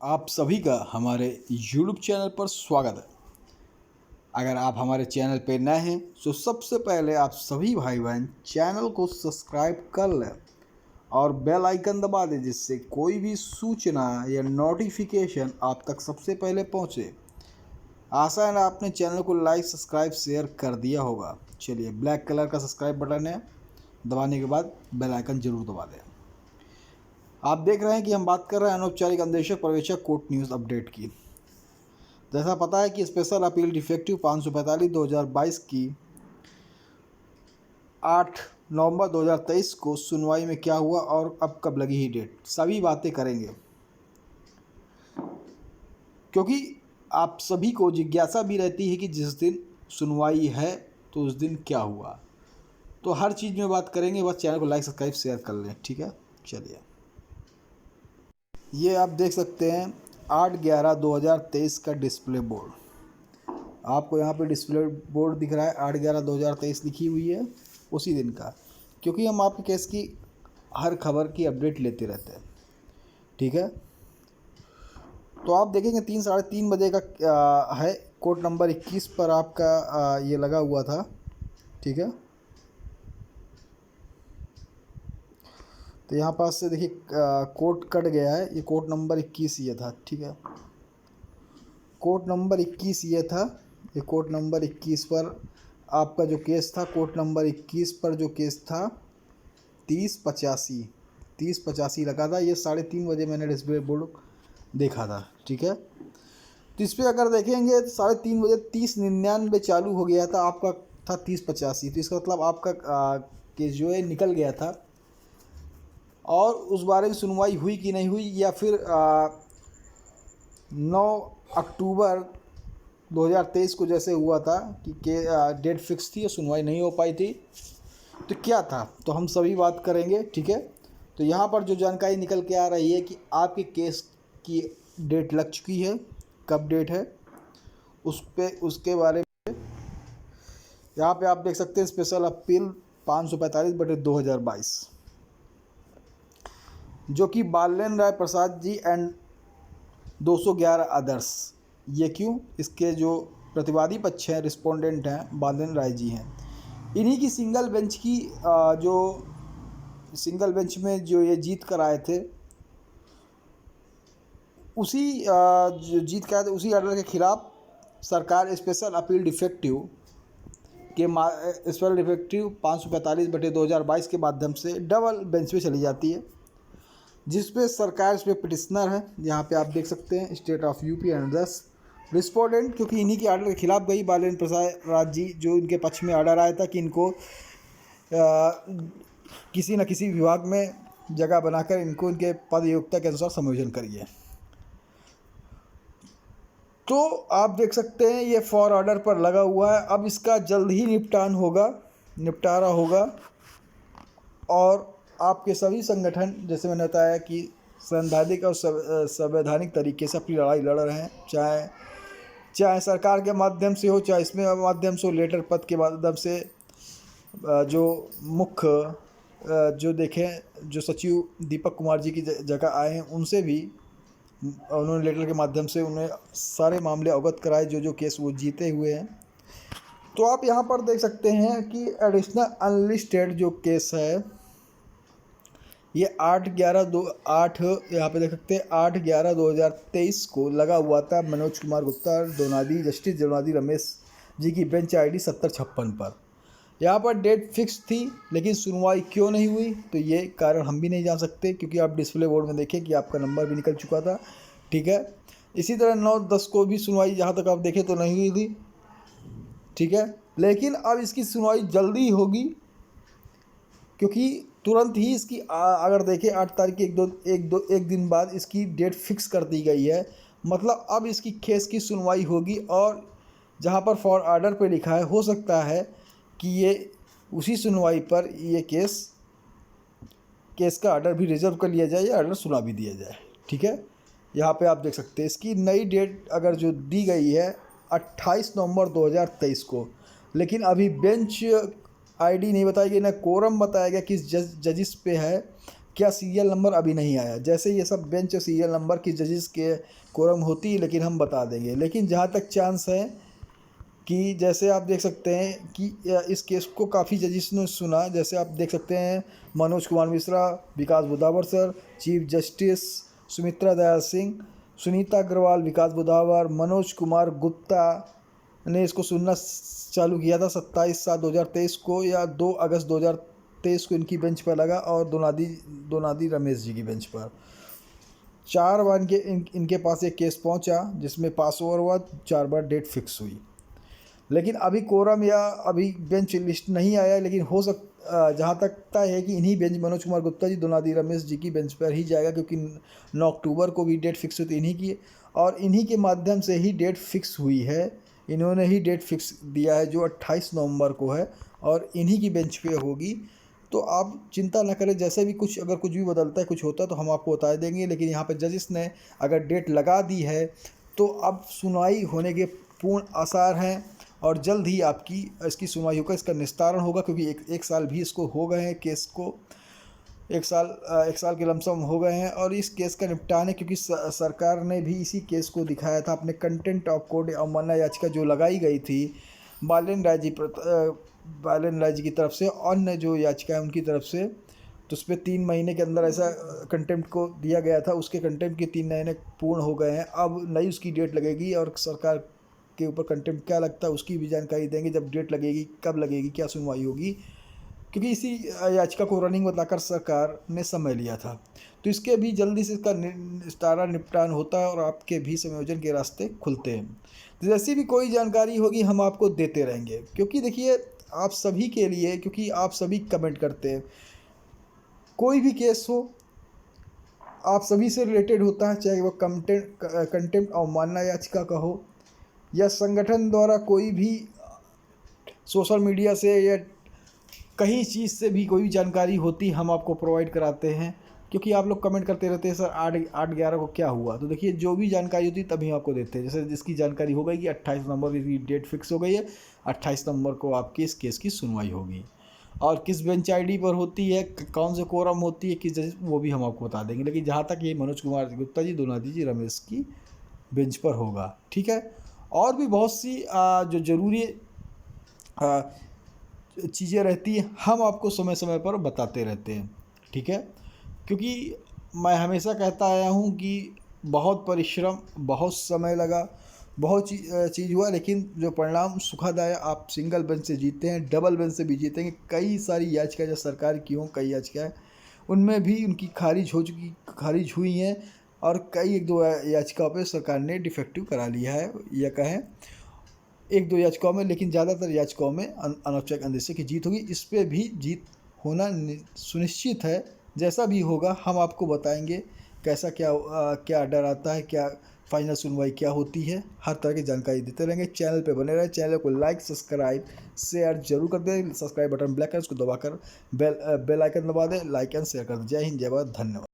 आप सभी का हमारे YouTube चैनल पर स्वागत है। अगर आप हमारे चैनल पर नए हैं तो सबसे पहले आप सभी भाई बहन चैनल को सब्सक्राइब कर लें और बेल आइकन दबा दें, जिससे कोई भी सूचना या नोटिफिकेशन आप तक सबसे पहले पहुंचे। आशा है आपने चैनल को लाइक सब्सक्राइब शेयर कर दिया होगा। चलिए, ब्लैक कलर का सब्सक्राइब बटन है, दबाने के बाद बेल आइकन जरूर दबा दें। आप देख रहे हैं कि हम बात कर रहे हैं अनौपचारिक अन्वेषक पर्यवेक्षक कोर्ट न्यूज़ अपडेट की। जैसा पता है कि स्पेशल अपील डिफेक्टिव 545/2022 की 8 नवंबर 2023 को सुनवाई में क्या हुआ और अब कब लगी ही डेट, सभी बातें करेंगे, क्योंकि आप सभी को जिज्ञासा भी रहती है कि जिस दिन सुनवाई है तो उस दिन क्या हुआ। तो हर चीज़ में बात करेंगे, बस चैनल को लाइक सब्सक्राइब शेयर कर लें, ठीक है। चलिए, ये आप देख सकते हैं 8/11/2023 का डिस्प्ले बोर्ड। आपको यहाँ पे डिस्प्ले बोर्ड दिख रहा है, 8/11/2023 लिखी हुई है उसी दिन का, क्योंकि हम आपके केस की हर खबर की अपडेट लेते रहते हैं, ठीक है। तो आप देखेंगे 3 साढ़े 3 बजे का है, कोर्ट नंबर 21 पर आपका ये लगा हुआ था, ठीक है। तो यहाँ पास से देखिए कोर्ट कट गया है, ये कोर्ट नंबर 21 ये था, ठीक है। कोर्ट नंबर 21 ये था, ये कोर्ट नंबर 21 पर आपका जो केस था, कोर्ट नंबर 21 पर जो केस था 3085 लगा था। ये 3:30 बजे मैंने डिस्प्ले बोर्ड देखा था, ठीक है। तो इस पर अगर देखेंगे तो 3:30 बजे 3099 चालू हो गया था, आपका था 3085। तो इसका मतलब आपका केस जो है निकल गया था। और उस बारे में सुनवाई हुई कि नहीं हुई, या फिर 9 अक्टूबर 2023 को जैसे हुआ था कि डेट फिक्स थी और सुनवाई नहीं हो पाई थी, तो क्या था, तो हम सभी बात करेंगे, ठीक है। तो यहाँ पर जो जानकारी निकल के आ रही है कि आपके केस की डेट लग चुकी है, कब डेट है उसके बारे में यहाँ पे आप देख सकते हैं। स्पेशल अपील 545/2022, जो कि बालेन राय प्रसाद जी एंड 211 अदर्स। ये क्यों, इसके जो प्रतिवादी पक्ष हैं, रिस्पोंडेंट हैं, बालेन राय जी हैं। इन्हीं की सिंगल बेंच की जो सिंगल बेंच में जो ये जीत कर आए थे, उसी जो जीत कर आए थे उसी ऑर्डर के खिलाफ सरकार स्पेशल अपील डिफेक्टिव के स्पेशल डिफेक्टिव 545/2022 के माध्यम से डबल बेंच पे चली जाती है, जिस पे सरकार इस पे पिटिशनर है। यहाँ पे आप देख सकते हैं स्टेट ऑफ यूपी एंड दस रिस्पोंडेंट, क्योंकि इन्हीं के ऑर्डर के खिलाफ गई बालेन प्रसाद जी, जो इनके पक्ष में ऑर्डर आया था कि इनको किसी न किसी विभाग में जगह बनाकर इनको इनके पद योग्यता के अनुसार समायोजन करिए। तो आप देख सकते हैं ये फॉर ऑर्डर पर लगा हुआ है। अब इसका जल्द ही निपटारा होगा और आपके सभी संगठन, जैसे मैंने बताया कि सैद्धांतिक और संवैधानिक तरीके से अपनी लड़ाई लड़ रहे हैं, चाहे सरकार के माध्यम से हो, चाहे इसमें माध्यम से हो, लेटर पद के माध्यम से। जो मुख्य जो देखें, जो सचिव दीपक कुमार जी की जगह आए हैं, उनसे भी उन्होंने लेटर के माध्यम से उन्हें सारे मामले अवगत कराए, जो केस वो जीते हुए हैं। तो आप यहाँ पर देख सकते हैं कि एडिशनल अनलिस्टेड जो केस है, ये 8 यहाँ पे देख सकते हैं 8/11/2023 को लगा हुआ था मनोज कुमार गुप्ता जस्टिस दोनादी रमेश जी की बेंच ID 7056 पर। यहाँ पर डेट फिक्स थी, लेकिन सुनवाई क्यों नहीं हुई, तो ये कारण हम भी नहीं जान सकते, क्योंकि आप डिस्प्ले बोर्ड में देखें कि आपका नंबर भी निकल चुका था, ठीक है। इसी तरह 9/10 को भी सुनवाई जहाँ तक आप देखें तो नहीं हुई थी, ठीक है। लेकिन अब इसकी सुनवाई जल्दी होगी, क्योंकि तुरंत ही इसकी अगर देखें 8 तारीख के एक दिन बाद इसकी डेट फिक्स कर दी गई है। मतलब अब इसकी केस की सुनवाई होगी, और जहाँ पर फॉर ऑर्डर पे लिखा है, हो सकता है कि ये उसी सुनवाई पर ये केस का ऑर्डर भी रिजर्व कर लिया जाए या ऑर्डर सुना भी दिया जाए, ठीक है। यहाँ पे आप देख सकते हैं इसकी नई डेट अगर जो दी गई है 28 नवंबर 2023 को, लेकिन अभी बेंच ID नहीं बताई गई, ना कोरम बताया गया किस जजिस पे है, क्या सीरियल नंबर अभी नहीं आया। जैसे ये सब बेंच सीरियल नंबर की जजेस के कोरम होती है, लेकिन हम बता देंगे। लेकिन जहाँ तक चांस है कि जैसे आप देख सकते हैं कि इस केस को काफ़ी जजेस ने सुना। जैसे आप देख सकते हैं Manoj Kumar Mishra, Vikas Budawar sir, chief justice Sumitra Dayal Singh, Sunita Agrawal, Vikas Budawar, Manoj Kumar Gupta ने इसको सुनना चालू किया था 27/7/2023 को, या 2 अगस्त 2023 को इनकी बेंच पर लगा, और दोनादी रमेश जी की बेंच पर 4 बार इनके पास एक केस पहुंचा जिसमें पास ओवर हुआ, 4 बार डेट फिक्स हुई। लेकिन अभी कोरम या अभी बेंच लिस्ट नहीं आया, लेकिन जहाँ तक तय है कि इन्हीं बेंच मनोज कुमार गुप्ता जी, दोनादी रमेश जी की बेंच पर ही जाएगा, क्योंकि 9 अक्टूबर को भी डेट फिक्स हुई थी इन्हीं की, और इन्हीं के माध्यम से ही डेट फिक्स हुई है। इन्होंने ही डेट फिक्स दिया है जो 28 नवंबर को है, और इन्हीं की बेंच पे होगी। तो आप चिंता ना करें, जैसे भी अगर कुछ भी बदलता है, कुछ होता है तो हम आपको बता देंगे। लेकिन यहाँ पर जजिस ने अगर डेट लगा दी है तो अब सुनवाई होने के पूर्ण आसार हैं, और जल्द ही आपकी इसकी सुनवाई होगा, इसका निस्तारण होगा, क्योंकि एक साल भी इसको हो गए हैं केस को, एक साल के लमसम हो गए हैं। और इस केस का निपटान क्योंकि सरकार ने भी इसी केस को दिखाया था अपने कंटेंट ऑफ कोर्ट अवमानना याचिका जो लगाई गई थी बालन राय जी की तरफ से, अन्य जो याचिका है उनकी तरफ से, तो उस पर 3 महीने के अंदर ऐसा कंटेम्प्ट को दिया गया था। उसके कंटेम्प्ट के 3 महीने पूर्ण हो गए हैं, अब नई उसकी डेट लगेगी, और सरकार के ऊपर कंटेम्प्ट क्या लगता है उसकी भी जानकारी देंगे जब डेट लगेगी, कब लगेगी, क्या सुनवाई होगी, क्योंकि इसी याचिका को रनिंग बताकर सरकार ने समय लिया था। तो इसके भी जल्दी से इसका निपटान होता है, और आपके भी संयोजन के रास्ते खुलते हैं। तो जैसी भी कोई जानकारी होगी हम आपको देते रहेंगे, क्योंकि देखिए आप सभी के लिए, क्योंकि आप सभी कमेंट करते हैं, कोई भी केस हो आप सभी से रिलेटेड होता है, चाहे वो कंटेम्प्ट अवमानना याचिका का हो, या संगठन द्वारा कोई भी सोशल मीडिया से या कहीं चीज़ से भी कोई भी जानकारी होती हम आपको प्रोवाइड कराते हैं, क्योंकि आप लोग कमेंट करते रहते हैं सर 8/11 को क्या हुआ। तो देखिए जो भी जानकारी होती है तभी आपको देते हैं। जैसे जिसकी जानकारी हो गई कि 28 नवंबर की डेट फिक्स हो गई है, 28 नवंबर को आपकी इस केस की सुनवाई होगी, और किस बेंच आईडी पर होती है, कौन से कोरम होती है, किस जज, वो भी हम आपको बता देंगे। लेकिन जहाँ तक ये मनोज कुमार गुप्ता जी, दोनादी जी, रमेश की बेंच पर होगा, ठीक है। और भी बहुत सी जो ज़रूरी चीज़ें रहती हैं हम आपको समय समय पर बताते रहते हैं, ठीक है। क्योंकि मैं हमेशा कहता आया हूँ कि बहुत परिश्रम, बहुत समय लगा, बहुत चीज़ हुआ, लेकिन जो परिणाम सुखद आया, आप सिंगल बेंच से जीते हैं, डबल बेंच से भी जीतेंगे। कई सारी याचिका जो सरकार की हों, कई याचिकाएँ उनमें भी उनकी खारिज हुई हैं, और कई 1-2 याचिकाओं पे सरकार ने डिफेक्टिव करा लिया है, या कहें 1-2 याचिकाओं में, लेकिन ज़्यादातर याचिकाओं में अनौपचारिक अंदेशे की जीत होगी। इस पर भी जीत होना सुनिश्चित है। जैसा भी होगा हम आपको बताएंगे, कैसा क्या ऑर्डर आता है, क्या फाइनल सुनवाई क्या होती है, हर तरह की जानकारी देते रहेंगे। चैनल पे बने रहें, चैनल को लाइक, सब्सक्राइब, शेयर जरूर कर दें। सब्सक्राइब बटन ब्लैक है, उसको दबाकर बेल आइकन दबा दें, लाइक एंड शेयर कर दें। जय हिंद, जय भारत, धन्यवाद।